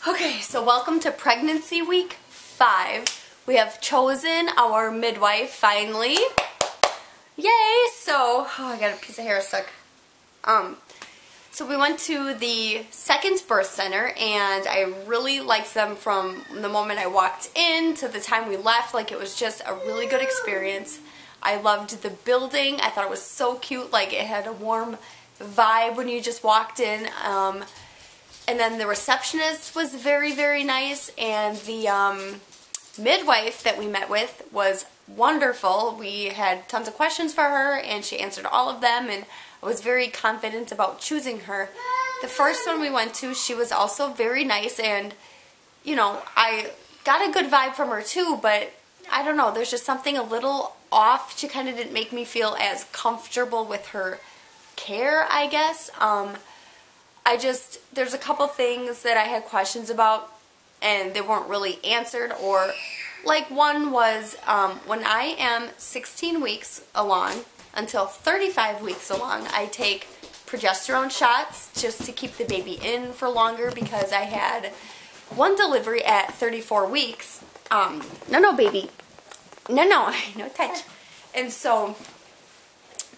Okay, so welcome to pregnancy week 5. We have chosen our midwife finally. Yay! So, I got a piece of hair stuck. So we went to the second birth center, and I really liked them from the moment I walked in to the time we left. Like, it was just a really good experience. I loved the building. I thought it was so cute. Like, it had a warm vibe when you just walked in. And then the receptionist was very, very nice, and the midwife that we met with was wonderful. We had tons of questions for her, and she answered all of them, and I was very confident about choosing her. The first one we went to, she was also very nice, and, you know, I got a good vibe from her too, but I don't know, there's just something a little off. She kind of didn't make me feel as comfortable with her care, I guess. There's a couple things that I had questions about, and they weren't really answered, or, like, one was, when I am 16 weeks along until 35 weeks along, I take progesterone shots just to keep the baby in for longer, because I had one delivery at 34 weeks. No, baby. No touch. And so,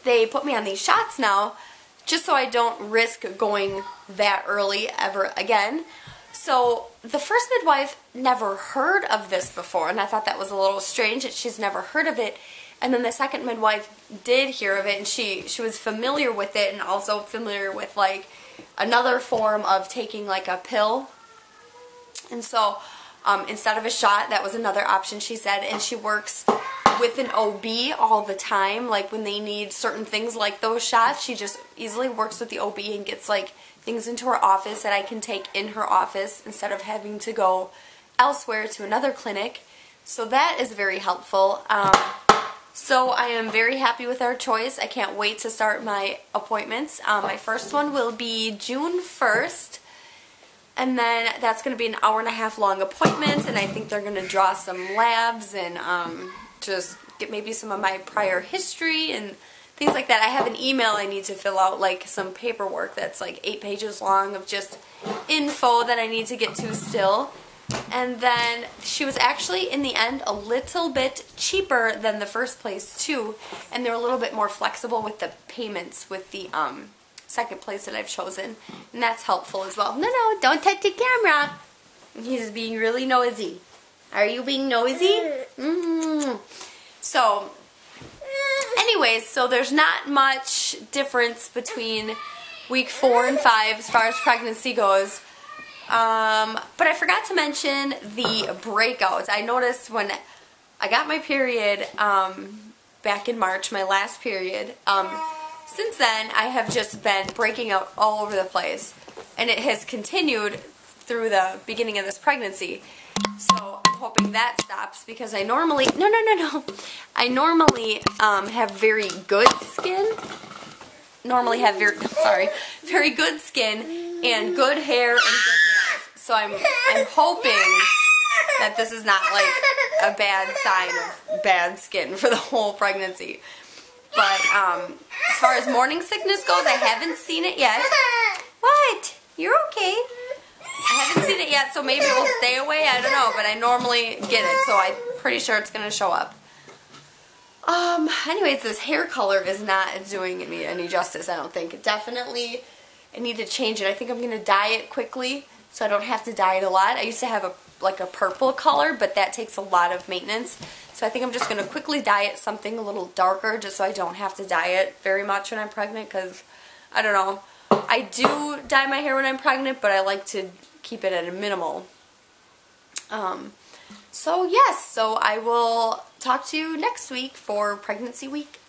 they put me on these shots now, just so I don't risk going that early ever again. So the first midwife never heard of this before, and I thought that was a little strange that she's never heard of it. And then the second midwife did hear of it, and she was familiar with it, and also familiar with, like, another form of taking, like, a pill. And so instead of a shot, that was another option, she said. And she works with an OB all the time. Like, when they need certain things like those shots, she just easily works with the OB and gets, like, things into her office that I can take in her office instead of having to go elsewhere to another clinic. So that is very helpful. So I am very happy with our choice. I can't wait to start my appointments. My first one will be June 1st. And then that's going to be an hour-and-a-half long appointment, and I think they're going to draw some labs and just get maybe some of my prior history and things like that. I have an email I need to fill out, like some paperwork that's like 8 pages long of just info that I need to get to still. And then she was actually, in the end, a little bit cheaper than the first place too, and they're a little bit more flexible with the payments with the second place that I've chosen, and that's helpful as well. No, don't touch the camera. He's being really nosy. Are you being nosy? So, anyways, so there's not much difference between week 4 and 5 as far as pregnancy goes. But I forgot to mention the breakouts. I noticed when I got my period back in March, my last period, since then I have just been breaking out all over the place, and it has continued through the beginning of this pregnancy. So I'm hoping that stops, because I normally I normally have very good skin. Normally have very good skin and good hair and good nails. So I'm hoping that this is not like a bad sign of bad skin for the whole pregnancy. But as far as morning sickness goes, I haven't seen it yet. What? You're okay. I haven't seen it yet, so maybe it will stay away. I don't know, but I normally get it, so I'm pretty sure it's going to show up. Anyways, this hair color is not doing me any justice, I don't think. Definitely, I need to change it. I think I'm going to dye it quickly, so I don't have to dye it a lot. I used to have a purple color, but that takes a lot of maintenance. So I think I'm just going to quickly dye it something a little darker, just so I don't have to dye it very much when I'm pregnant, because, I don't know. I do dye my hair when I'm pregnant, but I like to keep it at a minimal. So yes, so I will talk to you next week for pregnancy week